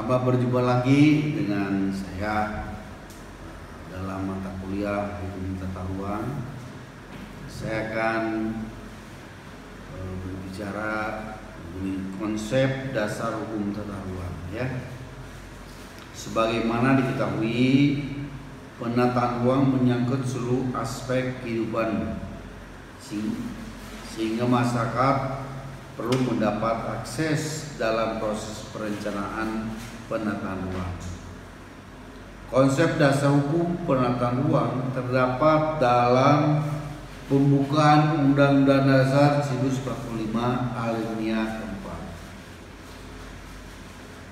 Selamat berjumpa lagi dengan saya dalam mata kuliah Hukum Tata Ruang. Saya akan berbicara mengenai konsep dasar hukum tata ruang, ya. Sebagaimana diketahui, penataan ruang menyangkut seluruh aspek kehidupan, sehingga masyarakat perlu mendapat akses dalam proses perencanaan penataan ruang. Konsep dasar hukum penataan ruang terdapat dalam pembukaan Undang-Undang Dasar 1945 alinea keempat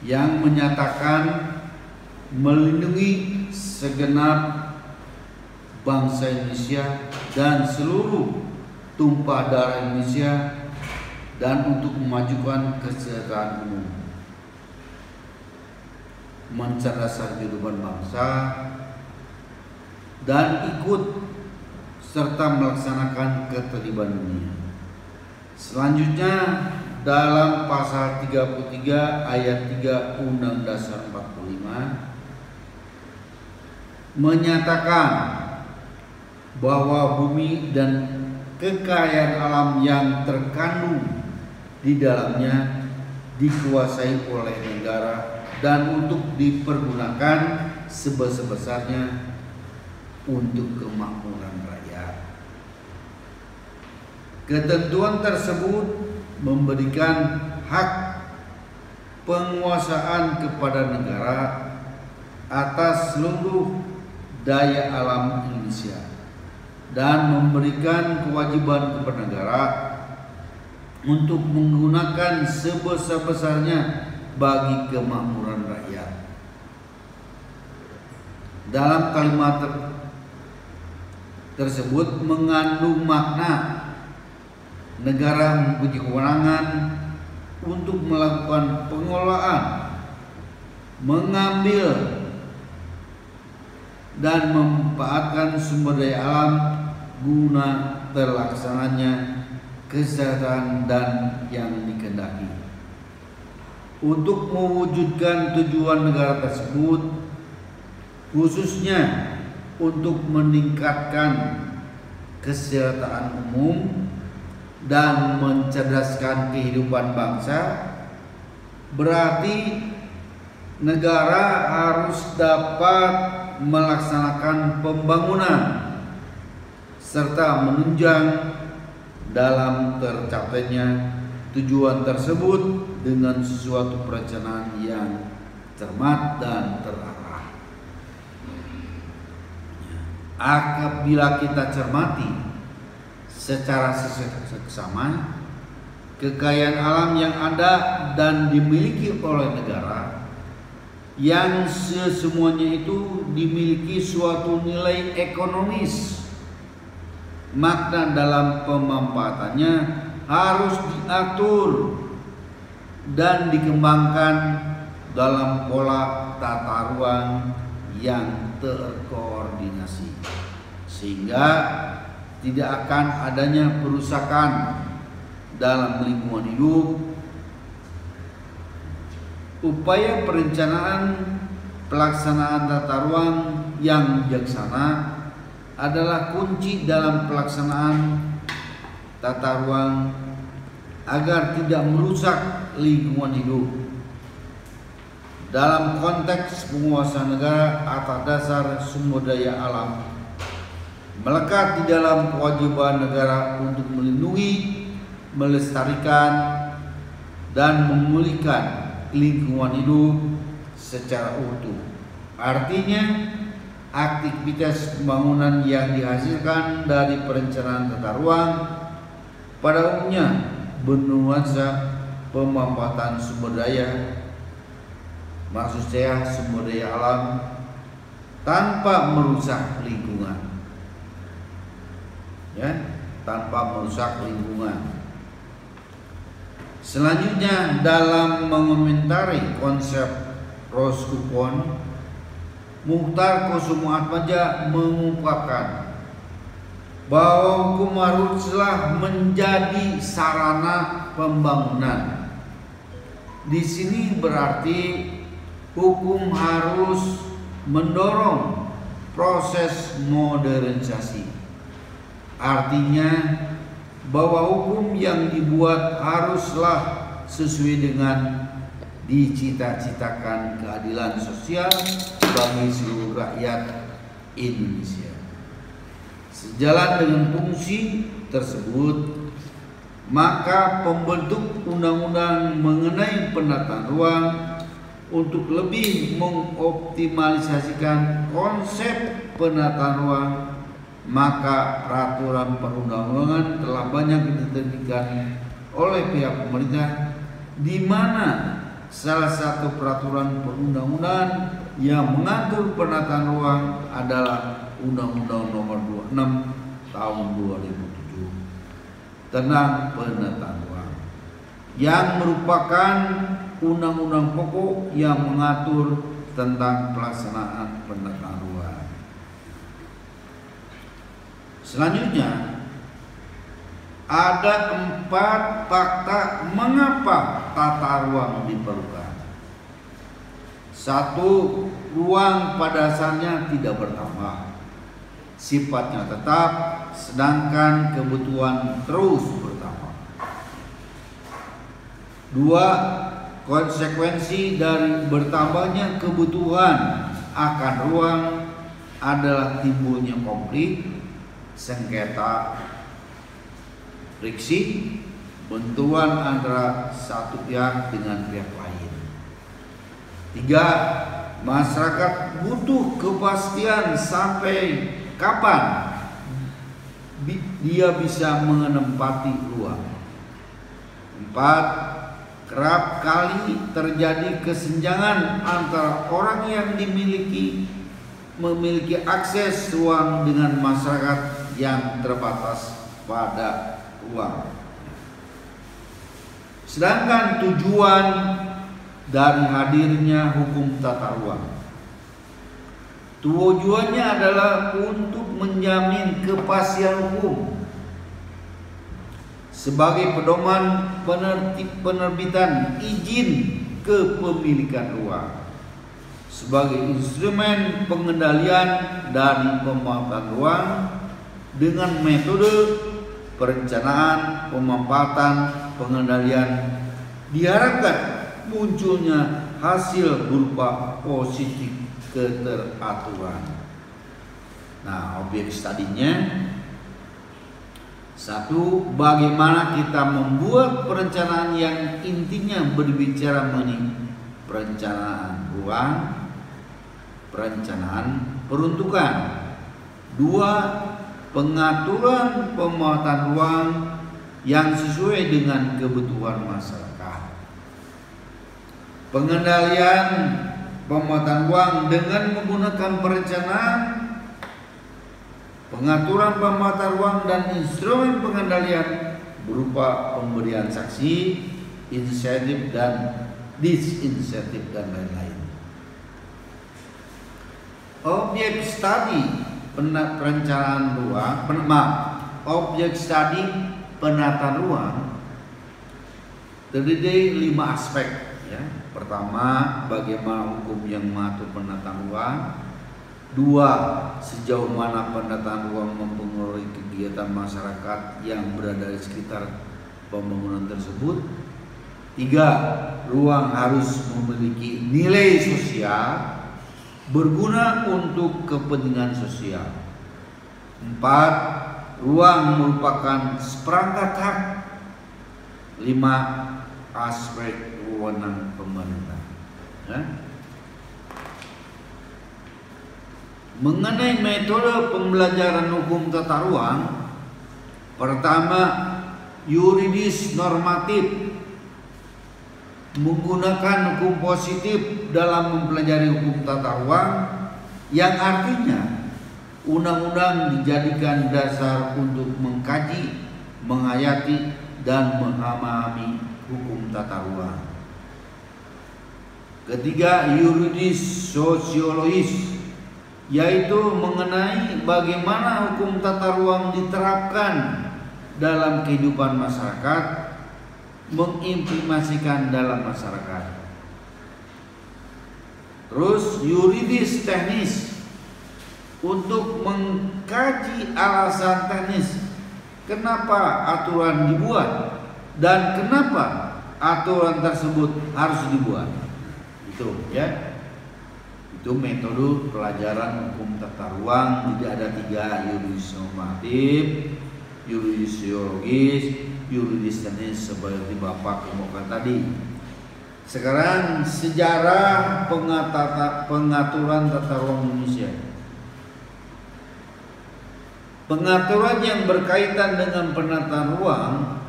yang menyatakan melindungi segenap bangsa Indonesia dan seluruh tumpah darah Indonesia dan untuk memajukan kesejahteraan umum, mencerdaskan kehidupan bangsa, dan ikut serta melaksanakan ketertiban dunia. Selanjutnya, dalam pasal 33 ayat 3 Undang Dasar 45 menyatakan bahwa bumi dan kekayaan alam yang terkandung di dalamnya dikuasai oleh negara dan untuk dipergunakan sebesar-besarnya untuk kemakmuran rakyat. Ketentuan tersebut memberikan hak penguasaan kepada negara atas seluruh daya alam Indonesia dan memberikan kewajiban kepada negara untuk menggunakan sebesar-besarnya bagi kemakmuran rakyat. Dalam kalimat tersebut mengandung makna negara mempunyai kewenangan untuk melakukan pengelolaan, mengambil dan memanfaatkan sumber daya alam guna terlaksananya kesejahteraan dan yang dikehendaki. Untuk mewujudkan tujuan negara tersebut, khususnya untuk meningkatkan kesejahteraan umum dan mencerdaskan kehidupan bangsa, berarti negara harus dapat melaksanakan pembangunan serta menunjang dalam tercapainya tujuan tersebut dengan sesuatu perencanaan yang cermat dan terarah. Apabila kita cermati secara seksama kekayaan alam yang ada dan dimiliki oleh negara, yang semuanya itu dimiliki suatu nilai ekonomis, makna dalam pemanfaatannya harus diatur dan dikembangkan dalam pola tata ruang yang terkoordinasi, sehingga tidak akan adanya perusakan dalam lingkungan hidup. Upaya perencanaan pelaksanaan tata ruang yang bijaksana adalah kunci dalam pelaksanaan tata ruang agar tidak merusak lingkungan hidup. Dalam konteks penguasaan negara atas dasar sumber daya alam, melekat di dalam kewajiban negara untuk melindungi, melestarikan, dan memulihkan lingkungan hidup secara utuh. Artinya, aktivitas pembangunan yang dihasilkan dari perencanaan tata ruang pada umumnya bernuansa pemanfaatan sumber daya, maksud saya sumber daya alam, tanpa merusak lingkungan, ya, tanpa merusak lingkungan. Selanjutnya, dalam mengomentari konsep Roskupon, Mukhtar Kussumoatmadja mengungkapkan bahwa hukum harus telah menjadi sarana pembangunan. Di sini berarti hukum harus mendorong proses modernisasi. Artinya bahwa hukum yang dibuat haruslah sesuai dengan dicita-citakan keadilan sosial bagi seluruh rakyat Indonesia. Sejalan dengan fungsi tersebut, maka pembentuk undang-undang mengenai penataan ruang untuk lebih mengoptimalisasikan konsep penataan ruang, maka peraturan perundang-undangan telah banyak diterbitkan oleh pihak pemerintah, di mana salah satu peraturan perundang-undangan yang mengatur penataan ruang adalah Undang-Undang Nomor 26 Tahun 2007 tentang penataan ruang, yang merupakan undang-undang pokok yang mengatur tentang pelaksanaan penataan ruang. Selanjutnya, ada 4 fakta mengapa tata ruang diperlukan. 1. Ruang pada dasarnya tidak bertambah, sifatnya tetap, sedangkan kebutuhan terus bertambah. 2. Konsekuensi dari bertambahnya kebutuhan akan ruang adalah timbulnya konflik, sengketa, friksi, benturan antara satu pihak dengan pihak lain. 3. Masyarakat butuh kepastian sampai kapan dia bisa menempati ruang. 4. Kerap kali terjadi kesenjangan antara orang yang memiliki akses ruang dengan masyarakat yang terbatas pada ruang. Sedangkan tujuan dari hadirnya hukum tata ruang, tujuannya adalah untuk menjamin kepastian hukum sebagai pedoman penerbitan izin kepemilikan ruang, sebagai instrumen pengendalian dari pemanfaatan ruang dengan metode perencanaan, pemanfaatan, pengendalian. Diharapkan munculnya hasil berupa positif keteraturan. Nah, objek studinya: 1. Bagaimana kita membuat perencanaan yang intinya berbicara mengenai perencanaan ruang, perencanaan peruntukan. 2. Pengaturan pemanfaatan ruang yang sesuai dengan kebutuhan masyarakat. Pengendalian pemanfaatan ruang dengan menggunakan perencanaan, pengaturan pemanfaatan ruang dan instrumen pengendalian berupa pemberian saksi, insentif dan disinsentif dan lain-lain. Objek studi perencanaan ruang, objek studi penataan ruang terdiri dari 5 aspek. Ya. Pertama, bagaimana hukum yang mengatur penataan ruang. 2. Sejauh mana penataan ruang mempengaruhi kegiatan masyarakat yang berada di sekitar pembangunan tersebut. 3. Ruang harus memiliki nilai sosial, berguna untuk kepentingan sosial. 4. Ruang merupakan seperangkat hak. 5. Aspek wewenang pemerintah. Ya. Mengenai metode pembelajaran hukum tata ruang, pertama, yuridis normatif, menggunakan hukum positif dalam mempelajari hukum tata ruang, yang artinya undang-undang dijadikan dasar untuk mengkaji, menghayati, dan memahami hukum tata ruang. Ketiga, yuridis sosiologis, yaitu mengenai bagaimana hukum tata ruang diterapkan dalam kehidupan masyarakat, mengimplementasikan dalam masyarakat. Terus yuridis teknis, untuk mengkaji alasan teknis kenapa aturan dibuat dan kenapa aturan tersebut harus dibuat. Itu ya. Itu metode pelajaran hukum tata ruang. Jadi ada 3, yuridis normatif, yuridis teologis, yuridis teknis seperti Bapak kemukakan tadi. Sekarang sejarah pengaturan tata ruang Indonesia. Pengaturan yang berkaitan dengan penataan ruang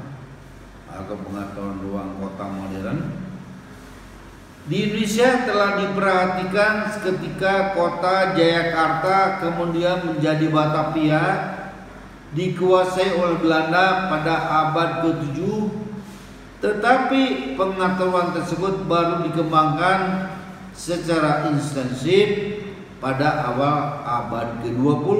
atau pengaturan ruang kota modern di Indonesia telah diperhatikan ketika kota Jayakarta kemudian menjadi Batavia, dikuasai oleh Belanda pada abad ke-7, tetapi pengaturan tersebut baru dikembangkan secara intensif pada awal abad ke-20.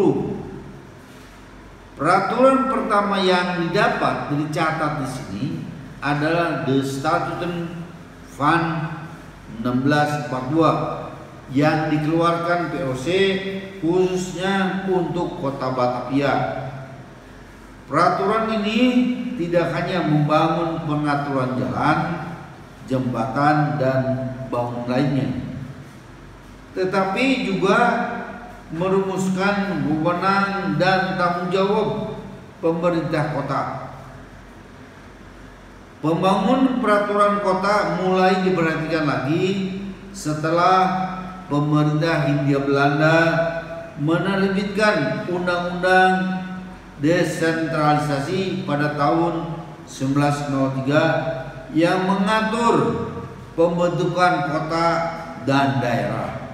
Peraturan pertama yang dicatat di sini adalah The Statuten van 1642 yang dikeluarkan VOC khususnya untuk kota Batavia. Peraturan ini tidak hanya membangun pengaturan jalan, jembatan, dan bangunan lainnya, tetapi juga merumuskan wewenang dan tanggung jawab pemerintah kota. Pembangunan peraturan kota mulai diperhatikan lagi setelah pemerintah Hindia Belanda menerbitkan Undang-Undang Desentralisasi pada tahun 1903 yang mengatur pembentukan kota dan daerah,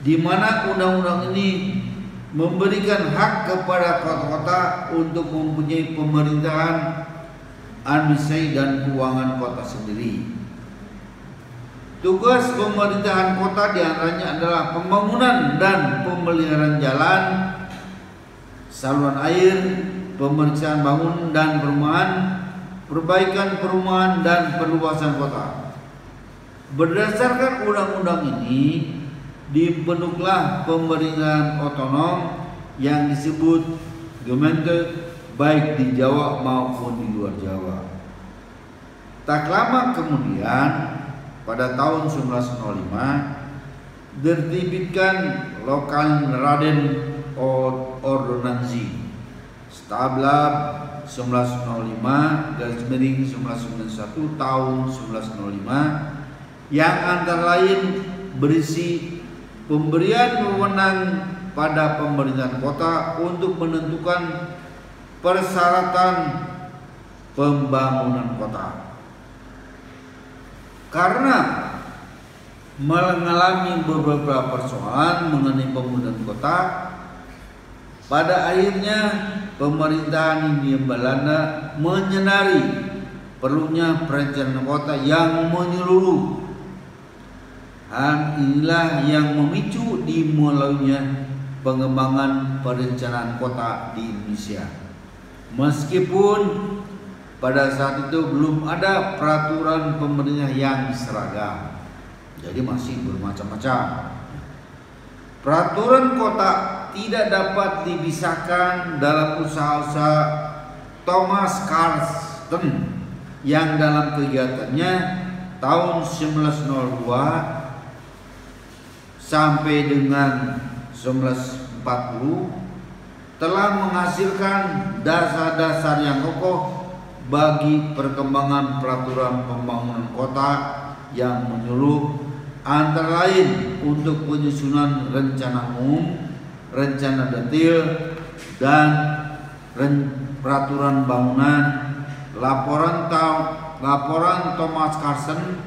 di mana undang-undang ini memberikan hak kepada kota-kota untuk mempunyai pemerintahan, administrasi dan keuangan kota sendiri. Tugas pemerintahan kota diantaranya adalah pembangunan dan pemeliharaan jalan, saluran air, pemeriksaan bangunan dan perumahan, perbaikan perumahan dan perluasan kota. Berdasarkan undang-undang ini dibentuklah pemerintahan otonom yang disebut Gemeente, baik di Jawa maupun di luar Jawa. Tak lama kemudian pada tahun 1905 diterbitkan Lokal Raden Ordonansi Stablab 1905/1991 tahun 1905 yang antara lain berisi pemberian wewenang pada pemerintahan kota untuk menentukan persyaratan pembangunan kota. Karena mengalami beberapa persoalan mengenai pembangunan kota, pada akhirnya pemerintahan Hindia Belanda menyadari perlunya perencanaan kota yang menyeluruh. Hal inilah yang memicu dimulainya pengembangan perencanaan kota di Indonesia. Meskipun pada saat itu belum ada peraturan pemerintah yang seragam, jadi masih bermacam-macam. Peraturan kota tidak dapat dipisahkan dalam usaha-usaha Thomas Carlton yang dalam kegiatannya tahun 1902 sampai dengan 1940 telah menghasilkan dasar-dasar yang kokoh bagi perkembangan peraturan pembangunan kota yang menyeluruh, antara lain untuk penyusunan rencana umum, rencana detail, dan peraturan bangunan. Laporan Thomas Carlton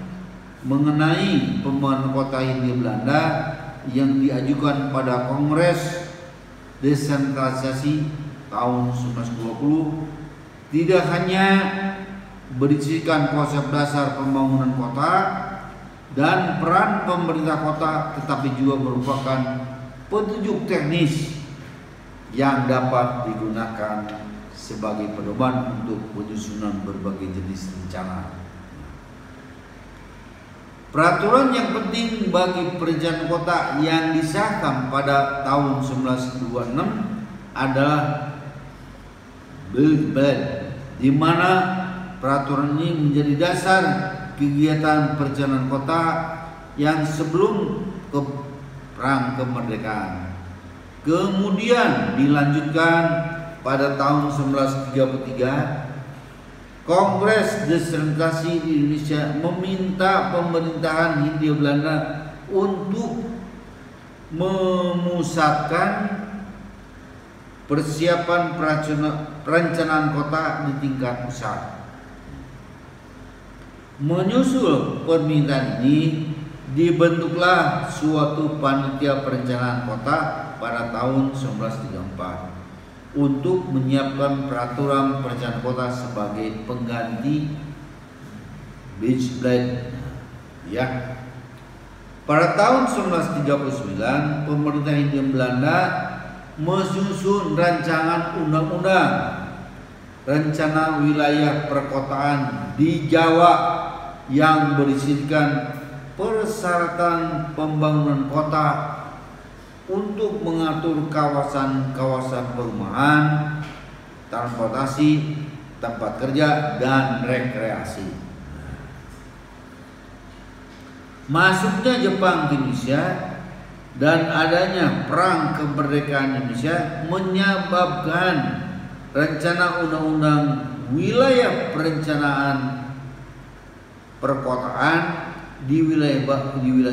mengenai pembangunan kota Hindia Belanda yang diajukan pada Kongres Desentralisasi tahun 1920 tidak hanya berisikan konsep dasar pembangunan kota dan peran pemerintah kota, tetapi juga merupakan petunjuk teknis yang dapat digunakan sebagai pedoman untuk penyusunan berbagai jenis rencana. Peraturan yang penting bagi perencanaan kota yang disahkan pada tahun 1926 adalah Bilbel, di mana peraturan ini menjadi dasar kegiatan perencanaan kota yang sebelum perang kemerdekaan. Kemudian dilanjutkan pada tahun 1933, Kongres Desentralisasi di Indonesia meminta pemerintahan Hindia Belanda untuk memusatkan persiapan perencanaan kota di tingkat pusat. Menyusul permintaan ini, dibentuklah suatu panitia perencanaan kota pada tahun 1934 untuk menyiapkan peraturan perencanaan kota sebagai pengganti Beachblade. Ya. Pada tahun 1939, pemerintah Hindia Belanda menyusun rancangan undang-undang rencana wilayah perkotaan di Jawa yang berisikan persyaratan pembangunan kota untuk mengatur kawasan-kawasan perumahan, transportasi, tempat kerja, dan rekreasi. Masuknya Jepang ke Indonesia dan adanya perang kemerdekaan Indonesia menyebabkan rencana undang-undang wilayah perencanaan perkotaan di wilayah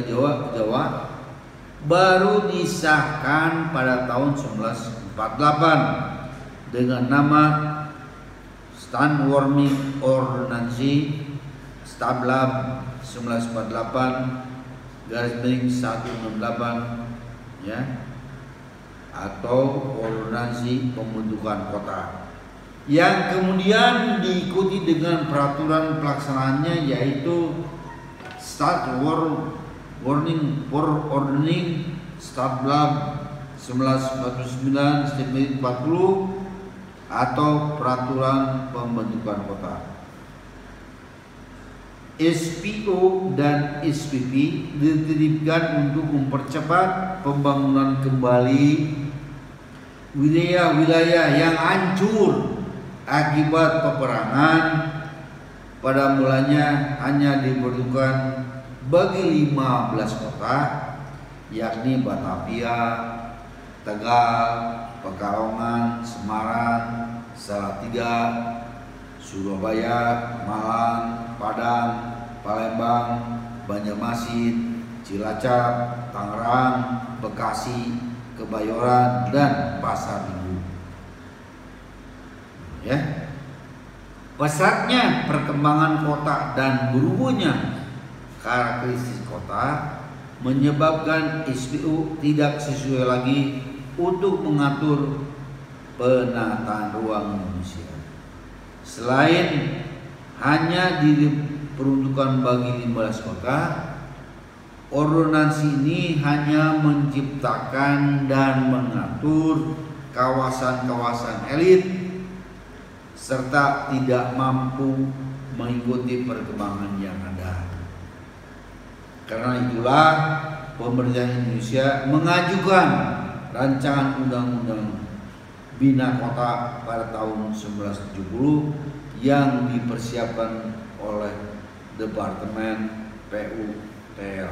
Jawa baru disahkan pada tahun 1948 dengan nama Stand Warming Ordinance Stablab 1948-168 ya, atau Ordinasi Pembentukan Kota, yang kemudian diikuti dengan peraturan pelaksanaannya yaitu Start Warning Stablab 1949-40 atau Peraturan Pembentukan Kota. SPO dan SPP diterapkan untuk mempercepat pembangunan kembali wilayah-wilayah yang hancur akibat peperangan. Pada mulanya hanya diperuntukkan bagi 15 kota, yakni Batavia, Tegal, Pekalongan, Semarang, Salatiga, Surabaya, Malang, Padang, Palembang, Banjarmasin, Cilacap, Tangerang, Bekasi, Kebayoran, dan Pasar Minggu. Ya. Pesatnya perkembangan kota dan berubahnya karakteristik kota menyebabkan SPU tidak sesuai lagi untuk mengatur penataan ruang Indonesia. Selain hanya diperuntukkan bagi 15 kota, ordonansi ini hanya menciptakan dan mengatur kawasan-kawasan elit serta tidak mampu mengikuti perkembangan yang ada. Karena itulah pemerintah Indonesia mengajukan rancangan undang-undang bina kota pada tahun 1970 yang dipersiapkan oleh Departemen PUTR.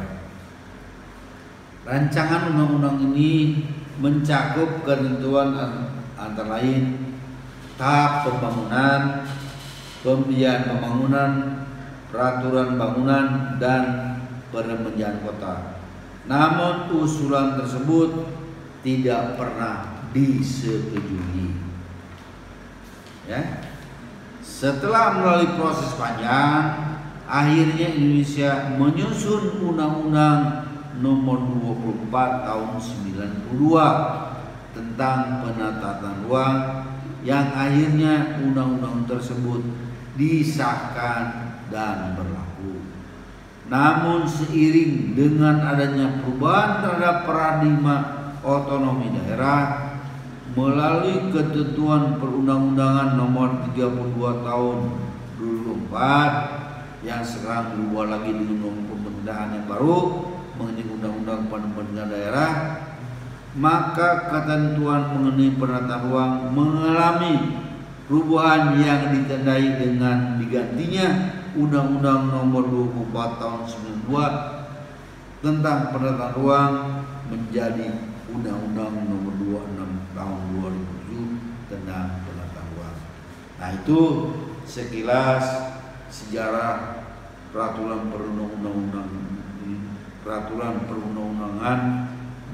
Rancangan undang-undang ini mencakup ketentuan antara lain tahap pembangunan, pembiayaan pembangunan, peraturan bangunan, dan peremenjaan kota. Namun usulan tersebut tidak pernah disetujui. Ya. Setelah melalui proses panjang, akhirnya Indonesia menyusun Undang-Undang Nomor 24 Tahun 92 tentang penataan ruang, yang akhirnya undang-undang tersebut disahkan dan berlaku. Namun seiring dengan adanya perubahan terhadap paradigma otonomi daerah melalui ketentuan Perundang-undangan Nomor 32 Tahun 2004 yang sekarang berubah lagi dengan pemerintahan yang baru mengenai undang-undang pemerintahan daerah, maka ketentuan mengenai penataan ruang mengalami perubahan yang ditandai dengan digantinya Undang-Undang Nomor 24 Tahun 92 tentang penataan ruang menjadi Undang-Undang Nomor 26 Tahun 2007 tentang penataan ruang. Nah, itu sekilas sejarah peraturan perundang-undangan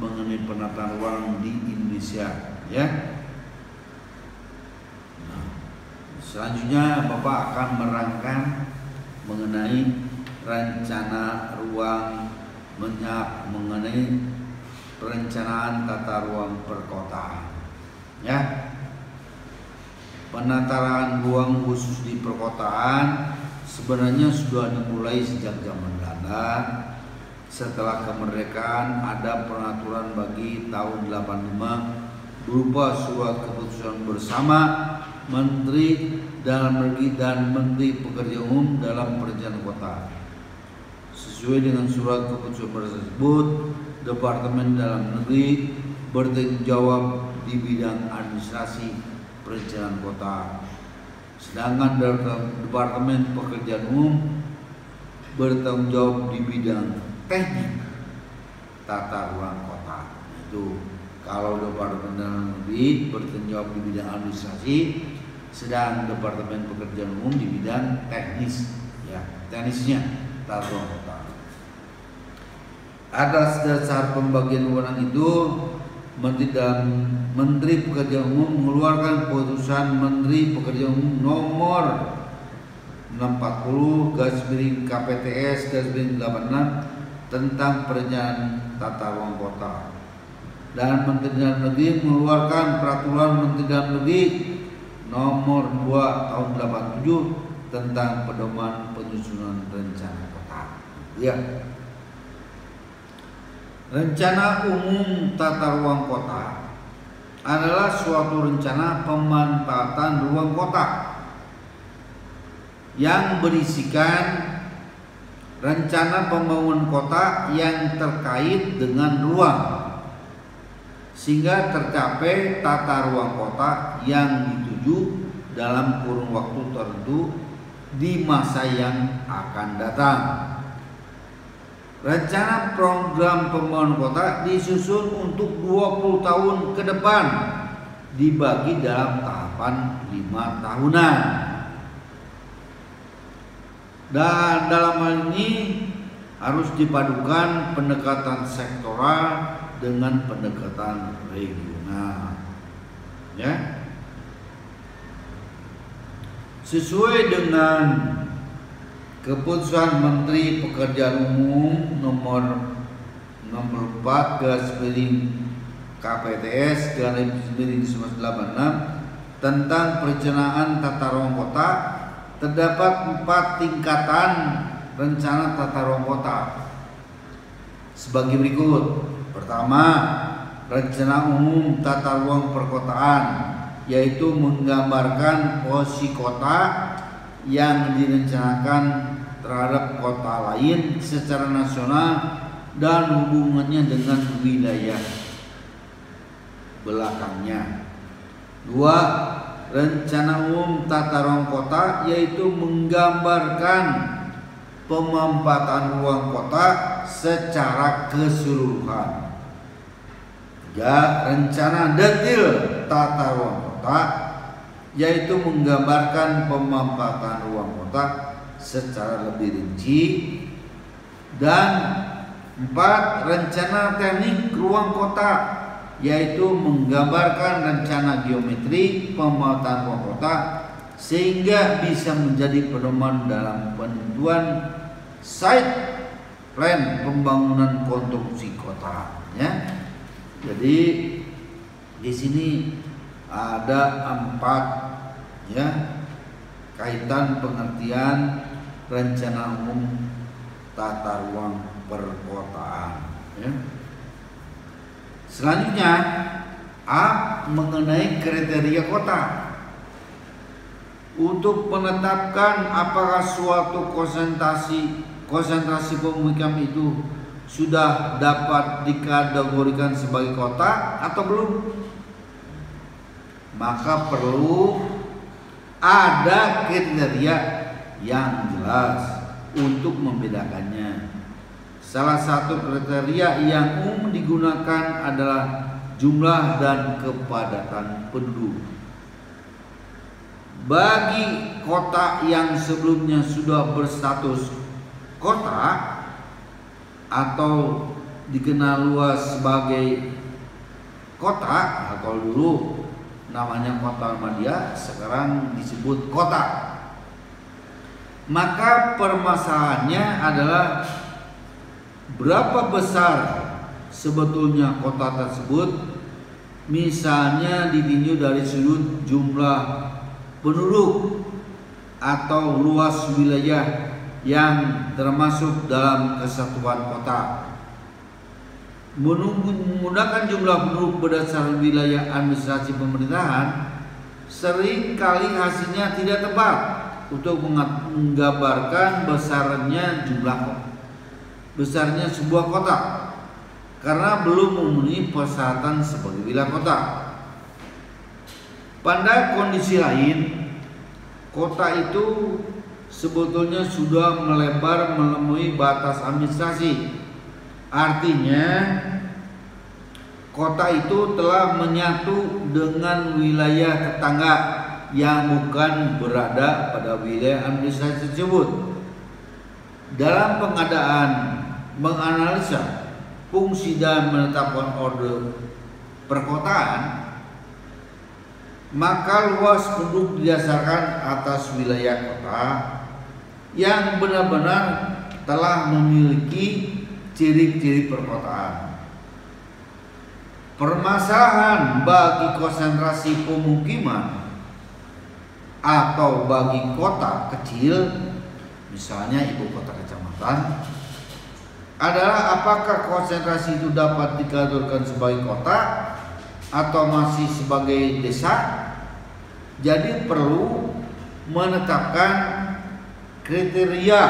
mengenai penataan ruang di Indonesia, ya. Nah, selanjutnya Bapak akan merangkan mengenai rencana ruang mengenai perencanaan tata ruang perkotaan, ya. Penataan ruang khusus di perkotaan sebenarnya sudah dimulai sejak zaman Belanda. Setelah kemerdekaan ada peraturan bagi tahun 85 berupa surat keputusan bersama Menteri Dalam Negeri dan Menteri Pekerjaan Umum dalam Perencanaan Kota. Sesuai dengan surat keputusan tersebut, Departemen Dalam Negeri bertanggung jawab di bidang administrasi perencanaan kota. Sedangkan Departemen Pekerjaan Umum bertanggung jawab di bidang teknik tata ruang kota. Itu kalau Departemen Dalam Negeri bertanggung jawab di bidang administrasi, sedang Departemen Pekerjaan Umum di bidang teknis, ya, teknisnya tata ruang kota. Atas dasar pembagian wewenang itu, Menteri Pekerjaan Umum mengeluarkan putusan Menteri Pekerjaan Umum nomor 60/KPTS/86 tentang perencanaan tata ruang kota. Dan Menteri Dalam Negeri mengeluarkan peraturan Menteri Dalam Negeri nomor 2 tahun 87 tentang pedoman penyusunan rencana kota. Ya. Rencana umum tata ruang kota adalah suatu rencana pemanfaatan ruang kota yang berisikan rencana pembangunan kota yang terkait dengan ruang sehingga tercapai tata ruang kota yang dituju dalam kurun waktu tertentu di masa yang akan datang. Rencana program pembangunan kota disusun untuk 20 tahun ke depan, dibagi dalam tahapan 5 tahunan. Dan dalam hal ini harus dipadukan pendekatan sektoral dengan pendekatan regional, ya. Sesuai dengan keputusan Menteri Pekerjaan Umum nomor 64/KPTS/1986 tentang perencanaan tata ruang kota, terdapat 4 tingkatan rencana tata ruang kota sebagai berikut. Pertama, rencana umum tata ruang perkotaan, yaitu menggambarkan posisi kota yang direncanakan terhadap kota lain secara nasional dan hubungannya dengan wilayah belakangnya. 2. Rencana umum tata ruang kota, yaitu menggambarkan pemanfaatan ruang kota secara keseluruhan. 3. Rencana detail tata ruang kota, yaitu menggambarkan pemanfaatan ruang kota secara lebih rinci. Dan 4. Rencana teknik ruang kota, yaitu menggambarkan rencana geometri pemanfaatan ruang kota sehingga bisa menjadi pedoman dalam penentuan site plan pembangunan konstruksi kota, ya. Jadi di sini ada 4, ya, kaitan pengertian rencana umum tata ruang perkotaan, ya. Selanjutnya A, mengenai kriteria kota. untuk menetapkan apakah suatu konsentrasi pemukiman itu sudah dapat dikategorikan sebagai kota atau belum. Maka perlu ada kriteria yang jelas untuk membedakannya. Salah satu kriteria yang umum digunakan adalah jumlah dan kepadatan penduduk. Bagi kota yang sebelumnya sudah berstatus kota atau dikenal luas sebagai kota, atau dulu namanya Kota Ahmadiyah, sekarang disebut kota. Maka permasalahannya adalah berapa besar sebetulnya kota tersebut, misalnya ditinjau dari sudut jumlah penduduk atau luas wilayah yang termasuk dalam kesatuan kota. Menggunakan jumlah penduduk berdasarkan wilayah administrasi pemerintahan sering kali hasilnya tidak tepat untuk menggambarkan besarnya sebuah kota karena belum memenuhi persyaratan sebagai wilayah kota. Pada kondisi lain, kota itu sebetulnya sudah melebar melampaui batas administrasi. Artinya kota itu telah menyatu dengan wilayah tetangga yang bukan berada pada wilayah administrasi tersebut. Dalam pengadaan, menganalisa fungsi dan menetapkan orde perkotaan, maka luas penduduk didasarkan atas wilayah kota yang benar-benar telah memiliki ciri-ciri perkotaan. Permasalahan bagi konsentrasi pemukiman atau bagi kota kecil, misalnya ibu kota kecamatan, adalah apakah konsentrasi itu dapat dikategorikan sebagai kota atau masih sebagai desa. Jadi perlu menetapkan kriteria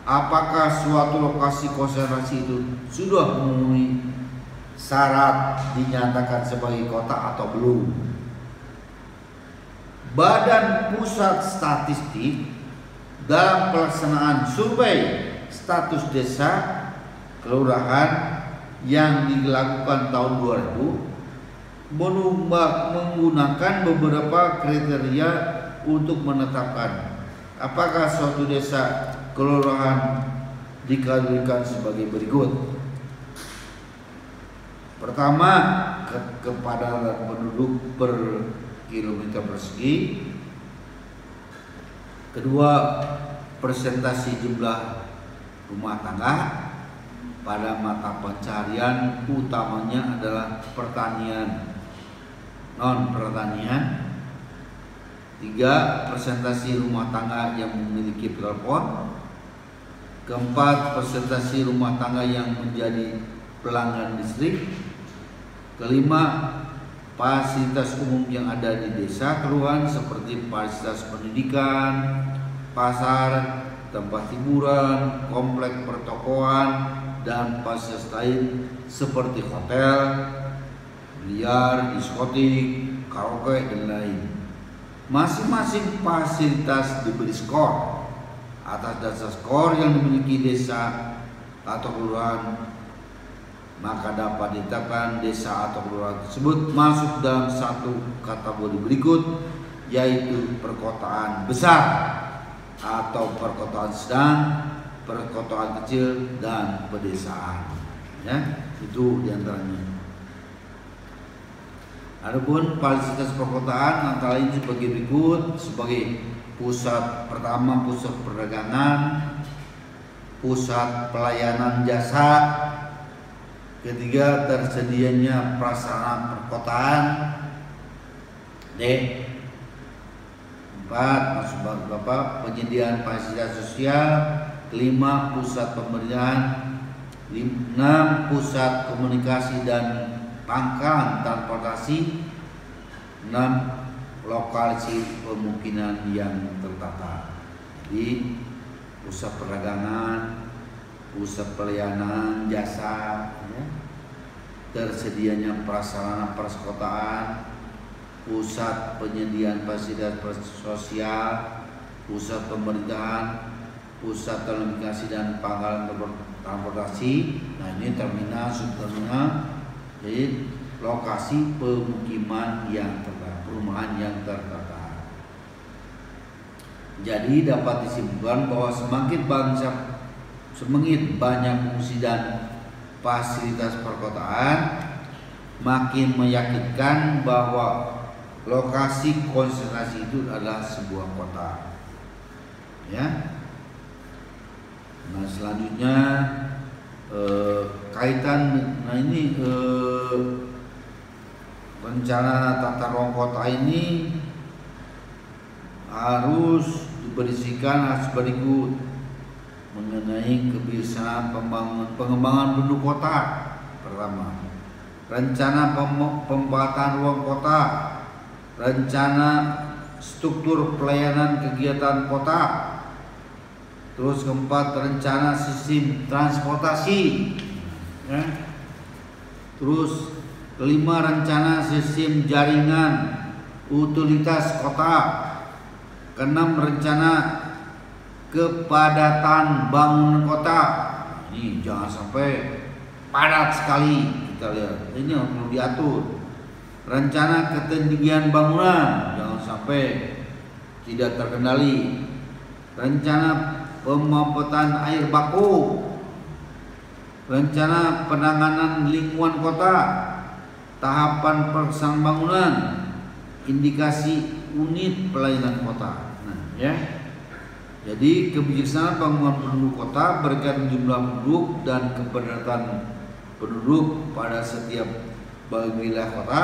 apakah suatu lokasi konsentrasi itu sudah memenuhi syarat dinyatakan sebagai kota atau belum. Badan Pusat Statistik dalam pelaksanaan survei status desa kelurahan yang dilakukan tahun 2000 menggunakan beberapa kriteria untuk menetapkan apakah suatu desa kelurahan dikategorikan sebagai berikut. Pertama, kepadatan penduduk per kilometer persegi. Kedua, persentase jumlah rumah tangga pada mata pencarian utamanya adalah pertanian, non pertanian. 3, persentase rumah tangga yang memiliki telepon. Keempat, persentase rumah tangga yang menjadi pelanggan listrik. Kelima, fasilitas umum yang ada di desa kelurahan seperti fasilitas pendidikan, pasar, tempat hiburan, komplek pertokoan, dan fasilitas lain seperti hotel, biliar, diskotik, karaoke, dan lain. Masing-masing fasilitas diberi skor. Atas dasar skor yang dimiliki desa atau kelurahan, maka dapat ditetapkan desa atau kelurahan tersebut masuk dalam satu kategori berikut, yaitu perkotaan besar atau perkotaan sedang, perkotaan kecil, dan pedesaan. Ya, itu diantaranya. Adapun fasilitas perkotaan antara lain sebagai berikut: sebagai pusat pertama, pusat perdagangan, pusat pelayanan jasa. Ketiga, tersedianya prasarana perkotaan. D. 4, maksud Bapak, penyediaan fasilitas sosial. 5, pusat pemerintahan. 6, pusat komunikasi dan pangkalan transportasi. 6, lokasi pemukiman yang tertata. Jadi pusat perdagangan, pusat pelayanan jasa, ya, tersedianya prasarana perkotaan, pusat penyediaan fasilitas sosial, pusat pemerintahan, pusat telekomunikasi dan pangkalan transportasi. Nah, ini terminal, subterminal, jadi lokasi pemukiman yang tertata, perumahan yang tertata. Jadi dapat disimpulkan bahwa semakin banyak fungsi dan fasilitas perkotaan, makin meyakinkan bahwa lokasi konsentrasi itu adalah sebuah kota. Ya. Nah, selanjutnya kaitan, nah ini rencana tata ruang kota ini harus diberisikan berikut mengenai kebiasaan pengembangan penduduk kota. Pertama, rencana pempataan ruang kota, rencana struktur pelayanan kegiatan kota. Terus keempat, rencana sistem transportasi, ya. Terus kelima, rencana sistem jaringan utilitas kota. Keenam, rencana kepadatan bangunan kota. Ini jangan sampai padat sekali, kita lihat. Ini yang perlu diatur. Rencana ketinggian bangunan jangan sampai tidak terkendali. Rencana pemanfaatan air baku, rencana penanganan lingkungan kota, tahapan pelaksanaan bangunan, indikasi unit pelayanan kota. Nah, ya. Jadi kebijaksanaan bangunan penduduk kota berkaitan jumlah penduduk dan kepadatan penduduk pada setiap wilayah kota.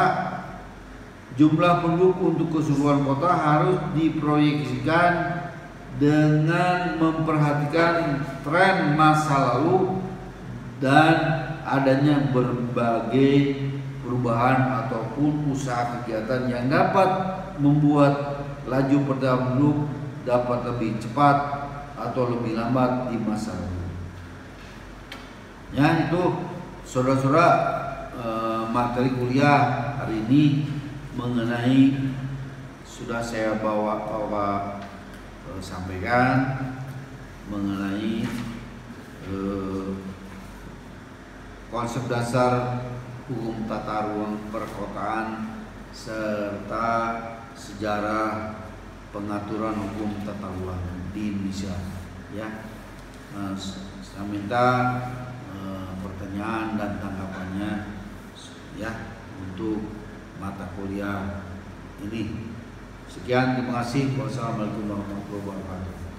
Jumlah penduduk untuk keseluruhan kota harus diproyeksikan dengan memperhatikan tren masa lalu dan adanya berbagai perubahan ataupun usaha kegiatan yang dapat membuat laju pertumbuhan penduduk dapat lebih cepat atau lebih lambat di masa lalu. Ya, itu saudara-saudara, materi kuliah hari ini mengenai sudah saya bawa sampaikan mengenai konsep dasar hukum tata ruang perkotaan serta sejarah pengaturan hukum tata ruang di Indonesia. Ya, saya minta pertanyaan dan tanggapannya ya untuk mata kuliah ini. Sekian, terima kasih. Wassalamualaikum warahmatullahi wabarakatuh.